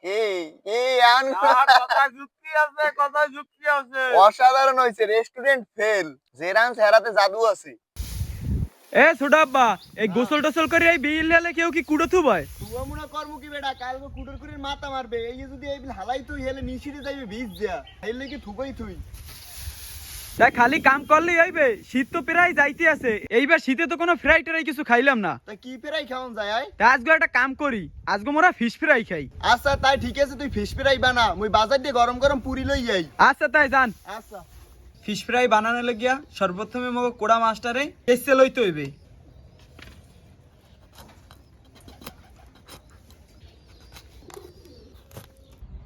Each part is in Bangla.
এই এই আন কথা যুক্তি আছে, কথা যুক্তি আছে। অসাধারণ হয়েছে, রেস্টুরেন্ট ফেল। জেরান চেহারাতে জাদু আছে। এ ছোটা আব্বা, এই গোসল টোসল করে এই বিল লেলে কেউ কি কুড়ো থুবায়? তুয়া মুনা কর্ম কি বেটা, কালকে কুটুর কুটির মাথা মারবে। এই যে যদি এই বিল হালাই তুই হেলে নিশিরে যাইবে ভিজ যা, হেলে কি থুবাই তুই। তাই খালি কাম করলেই হইবে? শীত তো প্রায় যাইতে আছে, এইবার শীতে তো কোনো ফ্রাই ট্রাই কিছু খাইলাম না। তা কি পেরাই খাওন যায় আয়? তা আজকে একটা কাম করি, আজকে মোরা ফিশ ফ্রাই খাই। আচ্ছা তাই ঠিক আছে, তুই ফিশ পেরাই বানা, মুই বাজার দিয়ে গরম গরম পুরি লই যাই। আচ্ছা তাই যান। আচ্ছা। ফিশ ফ্রাই বানানো লাগিয়া সর্বপ্রথমে মগো কোড়া মাছটারে কেসে লইতে হইবে।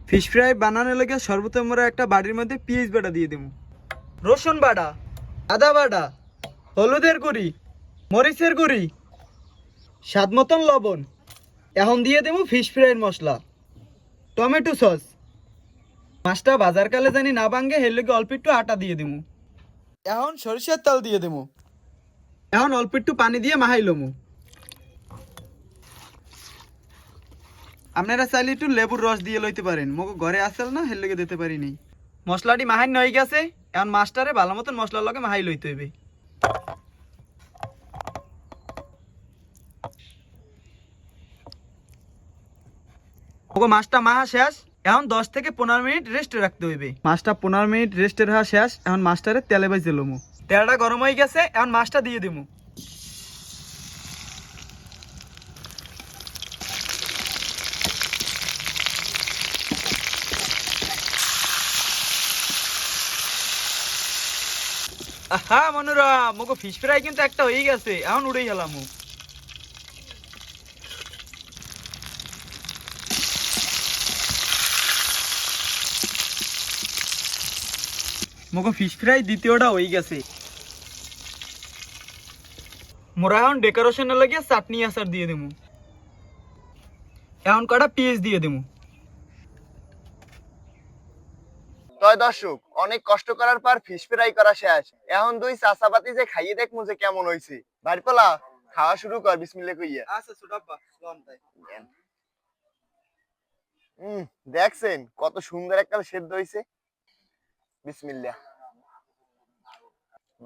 ফিশ ফ্রাই বানানো লাগিয়া সর্বপ্রথম আমরা একটা বাড়ির মধ্যে পেঁয়াজ বাটা দিয়ে দেবো, রসুন বাটা, আদা বাটা, হলুদের গুঁড়ি, মরিচের গুঁড়ি, স্বাদ মতন লবণ। এখন দিয়ে দেবো ফিশ ফ্রাইয়ের মশলা, টমেটো সস। মাছটা বাজার কালে জানি না ভাঙ্গে, হের লগে অল্প একটু আটা দিয়ে দেবো। এখন সরিষার তেল দিয়ে দেবো। এখন অল্প একটু পানি দিয়ে মাহাই লমু। আপনারা চাইলে একটু লেবুর রস দিয়ে লইতে পারেন, মগো ঘরে আসেল না, হের লগে দিতে পারি নাই। মশলাটি মাহাই হয়ে গেছে, এখন মাছটারে ভালো মতন মশলার লগে মাহাই লইতে হইবে। মগো মাছটা মাহা শেষ, এখন 10 থেকে 15 মিনিট রেস্টে রাখতে হইবে। মাছটা 15 মিনিট রেস্টে রাখা শেষ, এখন মাছটারে তেলে ভাইজে লমু। তেলটা গরম হয়ে গেছে, এখন মাছটা দিয়ে দিমু। হ্যাঁ মনুরা, মগো ফিশ ফ্রাই কিন্তু একটা হয়ে গেছে, এখন উড়েই গেলাম। মগো ফিশ ফ্রাই দ্বিতীয়টা হয়ে গেছে। মোরা এখন ডেকোরেশনে লাগিয়ে চাটনি আচার দিয়ে দেবো। এখন কটা পেঁয়াজ দিয়ে দেবো। তয় দর্শক, অনেক কষ্ট করার পর ফিশ ফ্রাই করা শেষ। এখন দুই চাচাপাতি যে খাইয়ে দেখমু যে কেমন হইছে। বাড়িপলা খাওয়া শুরু কর বিসমিল্লাহ কইয়া। আচ্ছা সুডাব্বা লন তাই। দেখছেন কত সুন্দর একটা সেদ্ধ হইছে। বিসমিল্লাহ।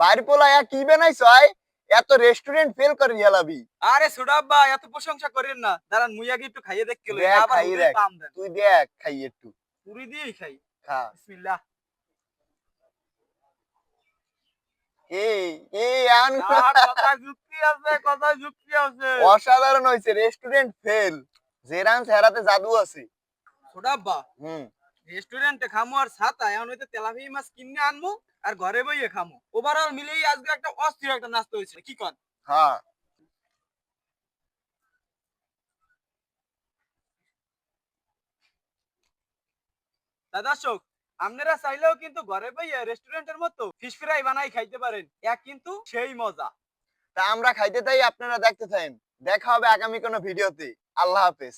বাড়িপলা কি বানাইছ আয়? এত রেস্টুরেন্ট ফেল করে গেলাবি। আরে সুডাব্বা, এত প্রশংসা করেন না, দাঁড়ান মুই আগে একটু খাইয়ে দেখ কেলো, দেখ আবার খাই হুড়ি দেখ, পাম দেন। তুই দেখ খাই একটু। পুরি দিয়েই খাই। খা। বিসমিল্লাহ। এই এই আন কথা যুক্তি আছে, কথা যুক্তি আছে। অসাধারণ হয়েছে, রেস্টুরেন্ট ফেল। জেরান চেহারাতে জাদু আছে। সুডাব্বা, হুম। রেস্টুরেন্টে খামু আর ছাতা, এখন হইতে তেলাপিয়া মাছ কিনে আনমু আর ঘরে বইয়ে খামু। ওভারঅল মিলেই আজকে একটা অস্থির একটা নাস্তা হয়েছে, কি কন? হ্যাঁ। তা দর্শক, আপনারা চাইলেও কিন্তু ঘরে বইয়ে রেস্টুরেন্টের মতো ফিশ ফ্রাই বানাই খাইতে পারেন, এক কিন্তু সেই মজা। তা আমরা খাইতে তাই, আপনারা দেখতে থাকেন। দেখা হবে আগামী কোনো ভিডিওতে। আল্লাহ হাফেজ।